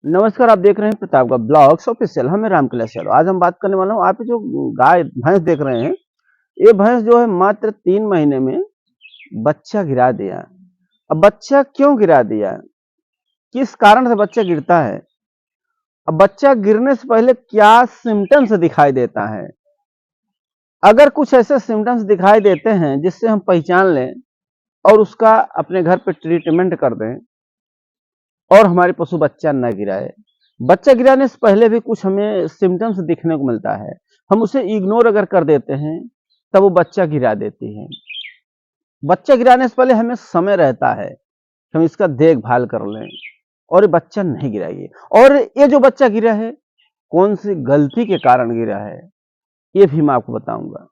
नमस्कार, आप देख रहे हैं प्रतापगढ़ ब्लॉग्स ऑफिशियल। हमें रामकैलाश यादव। आज हम बात करने वाला हूँ, आप ये जो गाय भैंस देख रहे हैं, ये भैंस जो है मात्र 3 महीने में बच्चा गिरा दिया। अब बच्चा क्यों गिरा दिया, किस कारण से बच्चा गिरता है, अब बच्चा गिरने से पहले क्या सिम्टम्स दिखाई देता है। अगर कुछ ऐसे सिम्टम्स दिखाई देते हैं जिससे हम पहचान लें और उसका अपने घर पे ट्रीटमेंट कर दें और हमारे पशु बच्चा न गिराए। बच्चा गिराने से पहले भी कुछ हमें सिम्टम्स दिखने को मिलता है, हम उसे इग्नोर अगर कर देते हैं तब वो बच्चा गिरा देती है। बच्चा गिराने से पहले हमें समय रहता है, हम इसका देखभाल कर लें और ये बच्चा नहीं गिराइए। और ये जो बच्चा गिरा है, कौन सी गलती के कारण गिरा है, ये भी मैं आपको बताऊंगा।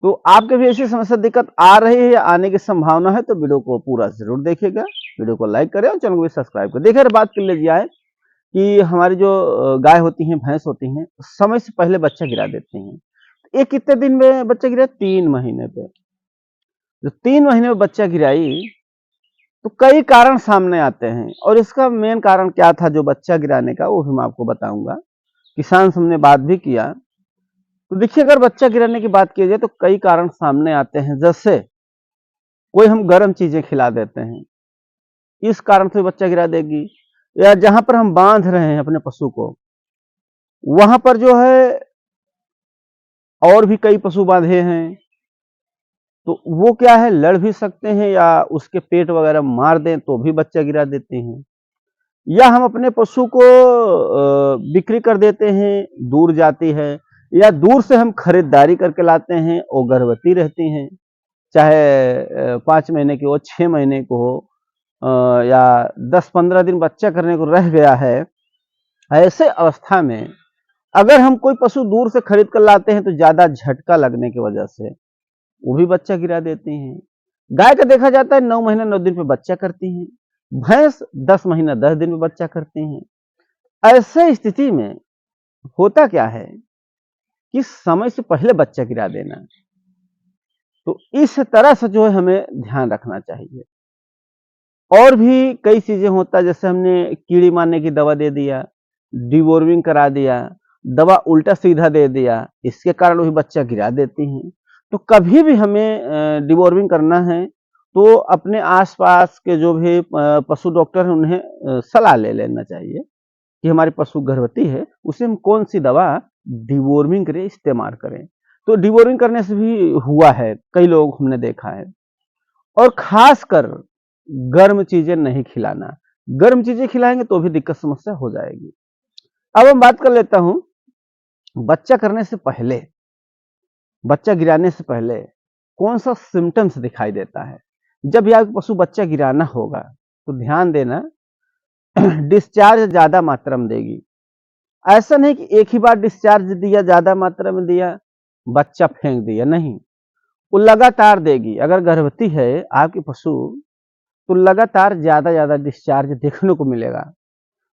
तो आपके भी ऐसी समस्या दिक्कत आ रही है या आने की संभावना है तो वीडियो को पूरा जरूर देखिएगा, वीडियो को लाइक करें और चैनल को भी सब्सक्राइब करें। देखिए, बात कर लीजिए आए कि हमारी जो गाय होती हैं, भैंस होती हैं, समय से पहले बच्चा गिरा देती हैं। ये कितने दिन में बच्चा गिरा? 3 महीने पे। जो 3 महीने में बच्चा गिराई तो कई कारण सामने आते हैं और इसका मेन कारण क्या था जो बच्चा गिराने का, वो भी मैं आपको बताऊंगा। किसान से हमने बात भी किया तो देखिए, अगर बच्चा गिराने की बात की जाए तो कई कारण सामने आते हैं। जैसे कोई हम गर्म चीजें खिला देते हैं, इस कारण से बच्चा गिरा देगी। या जहां पर हम बांध रहे हैं अपने पशु को, वहां पर जो है और भी कई पशु बांधे हैं, तो वो क्या है, लड़ भी सकते हैं या उसके पेट वगैरह मार दें तो भी बच्चा गिरा देते हैं। या हम अपने पशु को बिक्री कर देते हैं, दूर जाती है, या दूर से हम खरीदारी करके लाते हैं, वो गर्भवती रहती हैं, चाहे 5 महीने की हो, 6 महीने को हो, या 10-15 दिन बच्चा करने को रह गया है। ऐसे अवस्था में अगर हम कोई पशु दूर से खरीद कर लाते हैं तो ज्यादा झटका लगने की वजह से वो भी बच्चा गिरा देती हैं। गाय का देखा जाता है 9 महीने 9 दिन पे बच्चा करती हैं, भैंस 10 महीना 10 दिन में बच्चा करती हैं। ऐसे स्थिति में होता क्या है कि समय से पहले बच्चा गिरा देना, तो इस तरह से जो है हमें ध्यान रखना चाहिए। और भी कई चीजें होता है, जैसे हमने कीड़ी मारने की दवा दे दिया, डिवॉर्मिंग करा दिया, दवा उल्टा सीधा दे दिया, इसके कारण वही बच्चा गिरा देती हैं। तो कभी भी हमें डिवॉर्मिंग करना है तो अपने आसपास के जो भी पशु डॉक्टर हैं उन्हें सलाह ले लेना चाहिए कि हमारे पशु गर्भवती है, उसे हम कौन सी दवा डिवॉर्मिंग करें, इस्तेमाल करें। तो डिवॉर्मिंग करने से भी हुआ है, कई लोग हमने देखा है। और खासकर गर्म चीजें नहीं खिलाना, गर्म चीजें खिलाएंगे तो भी दिक्कत समस्या हो जाएगी। अब हम बात कर लेता हूं, बच्चा करने से पहले, बच्चा गिराने से पहले कौन सा सिम्टम्स दिखाई देता है। जब यह पशु बच्चा गिराना होगा तो ध्यान देना, डिस्चार्ज ज्यादा मात्रा में देगी। ऐसा नहीं कि एक ही बार डिस्चार्ज दिया, ज्यादा मात्रा में दिया, बच्चा फेंक दिया, नहीं, वो लगातार देगी। अगर गर्भवती है आपकी पशु तो लगातार ज्यादा डिस्चार्ज देखने को मिलेगा।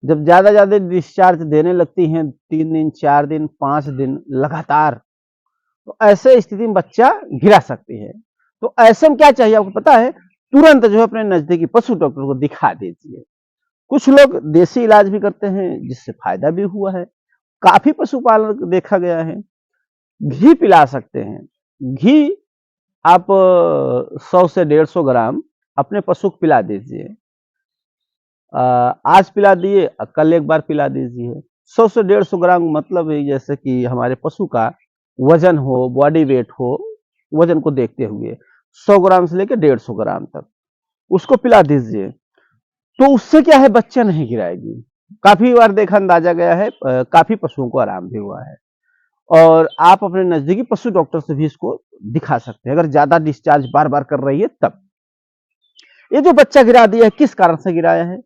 जब ज्यादा डिस्चार्ज देने लगती हैं, 3 दिन 4 दिन 5 दिन लगातार, तो ऐसे स्थिति में बच्चा गिरा सकती है। तो ऐसे में क्या चाहिए आपको पता है, तुरंत जो है अपने नजदीकी पशु डॉक्टर को दिखा दीजिए। कुछ लोग देसी इलाज भी करते हैं जिससे फायदा भी हुआ है, काफी पशुपालक देखा गया है। घी पिला सकते हैं, घी आप 100 से 150 ग्राम अपने पशु को पिला दीजिए। आज पिला दिए, कल एक बार पिला दीजिए। 100 से 150 ग्राम मतलब है जैसे कि हमारे पशु का वजन हो, बॉडी वेट हो, वजन को देखते हुए 100 ग्राम से लेकर 150 ग्राम तक उसको पिला दीजिए। तो उससे क्या है, बच्चा नहीं गिराएगी। काफी बार देखा, अंदाजा गया है, काफी पशुओं को आराम भी हुआ है। और आप अपने नजदीकी पशु डॉक्टर से भी इसको दिखा सकते हैं अगर ज्यादा डिस्चार्ज बार बार कर रही है तब। ये जो बच्चा गिरा दिया है, किस कारण से गिराया है?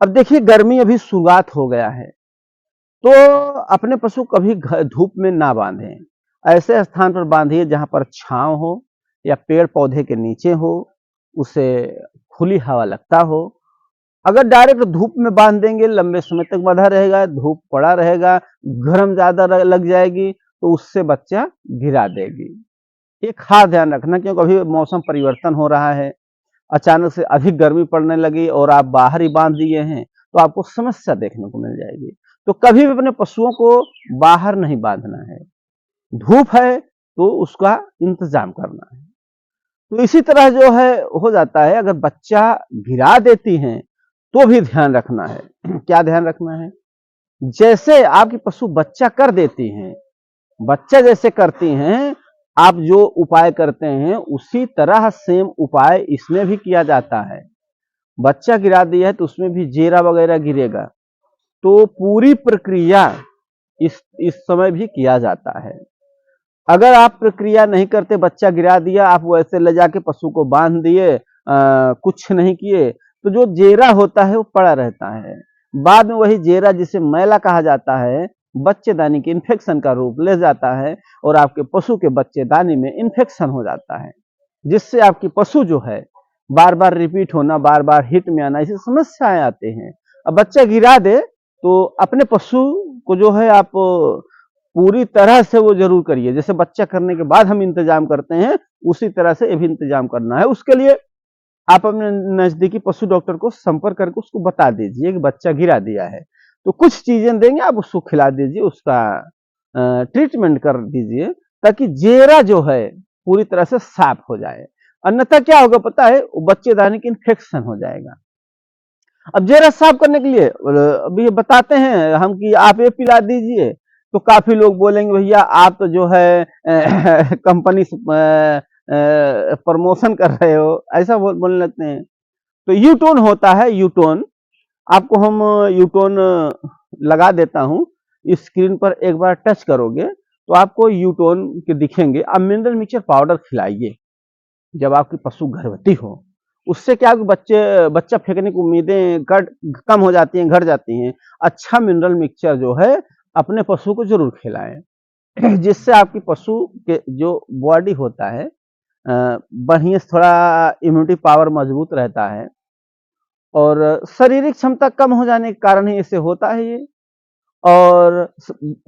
अब देखिए, गर्मी अभी शुरुआत हो गया है, तो अपने पशु कभी धूप में ना बांधें। ऐसे स्थान पर बांधिए जहां पर छांव हो या पेड़ पौधे के नीचे हो, उसे खुली हवा लगता हो। अगर डायरेक्ट धूप में बांध देंगे, लंबे समय तक बंधा रहेगा, धूप पड़ा रहेगा, गर्म ज्यादा लग जाएगी तो उससे बच्चा गिरा देगी। एक खास ध्यान रखना, क्योंकि अभी मौसम परिवर्तन हो रहा है, अचानक से अधिक गर्मी पड़ने लगी और आप बाहर ही बांध दिए हैं तो आपको समस्या देखने को मिल जाएगी। तो कभी भी अपने पशुओं को बाहर नहीं बांधना है। धूप है तो उसका इंतजाम करना है। तो इसी तरह जो है हो जाता है, अगर बच्चा गिरा देती हैं तो भी ध्यान रखना है। क्या ध्यान रखना है? जैसे आपकी पशु बच्चा कर देती हैं, बच्चा जैसे करती हैं, आप जो उपाय करते हैं उसी तरह सेम उपाय इसमें भी किया जाता है। बच्चा गिरा दिया है तो उसमें भी जेरा वगैरह गिरेगा, तो पूरी प्रक्रिया इस समय भी किया जाता है। अगर आप प्रक्रिया नहीं करते, बच्चा गिरा दिया, आप वैसे ले जाके पशु को बांध दिए, कुछ नहीं किए, तो जो जेरा होता है वो पड़ा रहता है। बाद में वही जेरा, जिसे मैला कहा जाता है, बच्चेदानी के इन्फेक्शन का रूप ले जाता है और आपके पशु के बच्चेदानी में इन्फेक्शन हो जाता है, जिससे आपकी पशु जो है बार बार रिपीट होना, बार बार हिट में आना, ऐसी समस्याएं आते हैं। अब बच्चा गिरा दे तो अपने पशु को जो है आप पूरी तरह से वो जरूर करिए। जैसे बच्चा करने के बाद हम इंतजाम करते हैं, उसी तरह से ये भी इंतजाम करना है। उसके लिए आप अपने नजदीकी पशु डॉक्टर को संपर्क करके उसको बता दीजिए कि बच्चा गिरा दिया है, तो कुछ चीजें देंगे, आप उसको खिला दीजिए, उसका ट्रीटमेंट कर दीजिए, ताकि जेरा जो है पूरी तरह से साफ हो जाए। अन्यथा क्या होगा पता है? बच्चेदानी की इन्फेक्शन हो जाएगा। अब जेरा साफ करने के लिए अभी बताते हैं हम कि आप ये पिला दीजिए, तो काफी लोग बोलेंगे भैया आप तो जो है कंपनी प्रमोशन कर रहे हो, ऐसा बोलने लगते हैं। तो यूटोन होता है, यूटोन आपको हम यूटोन लगा देता हूं, इस स्क्रीन पर एक बार टच करोगे तो आपको यूटोन के दिखेंगे। अब मिनरल मिक्सचर पाउडर खिलाइए जब आपकी पशु गर्भवती हो। उससे क्या बच्चा फेंकने की उम्मीदें कम हो जाती हैं, घट जाती हैं। अच्छा मिनरल मिक्सचर जो है अपने पशु को जरूर खिलाएं, जिससे आपकी पशु के जो बॉडी होता है बढ़िया, थोड़ा इम्यूनिटी पावर मजबूत रहता है, और शारीरिक क्षमता कम हो जाने के कारण ही इसे होता है ये। और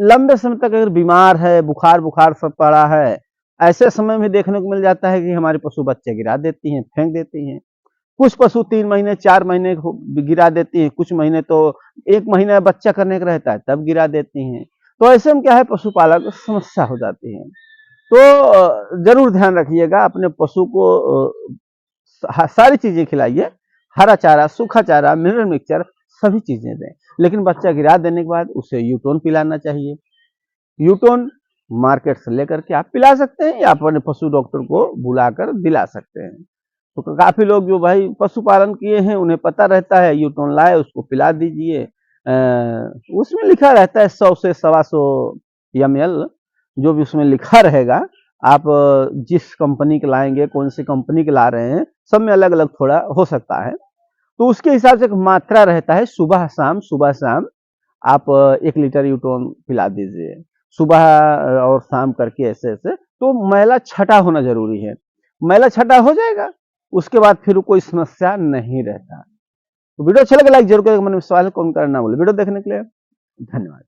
लंबे समय तक अगर बीमार है, बुखार सब पड़ा है, ऐसे समय में देखने को मिल जाता है कि हमारे पशु बच्चे गिरा देती हैं, फेंक देती हैं। कुछ पशु 3 महीने 4 महीने गिरा देती हैं, कुछ महीने तो 1 महीना बच्चा करने का रहता है तब गिरा देती हैं। तो ऐसे में क्या है, पशुपालक को समस्या हो जाती है। तो जरूर ध्यान रखिएगा, अपने पशु को सारी चीजें खिलाइए, हरा चारा, सूखा चारा, मिनरल मिक्सचर, सभी चीजें दें। लेकिन बच्चा गिरा देने के बाद उसे यूटोन पिलाना चाहिए। यूटोन मार्केट से लेकर के आप पिला सकते हैं, या अपने पशु डॉक्टर को बुलाकर दिला सकते हैं। तो काफी लोग जो भाई पशुपालन किए हैं उन्हें पता रहता है, यूटोन लाए उसको पिला दीजिए। उसमें लिखा रहता है 100 से 125 ml, जो भी उसमें लिखा रहेगा। आप जिस कंपनी के लाएंगे, कौन सी कंपनी के ला रहे हैं, सब में अलग अलग थोड़ा हो सकता है, तो उसके हिसाब से एक मात्रा रहता है। सुबह शाम आप 1 लीटर यूटोन पिला दीजिए, सुबह और शाम करके, ऐसे ऐसे। तो मैला छटा होना जरूरी है, मैला छटा हो जाएगा, उसके बाद फिर कोई समस्या नहीं रहता। तो वीडियो अच्छा लगे लाइक जरूर करें, मन में सवाल कौन करना बोले। वीडियो देखने के लिए धन्यवाद।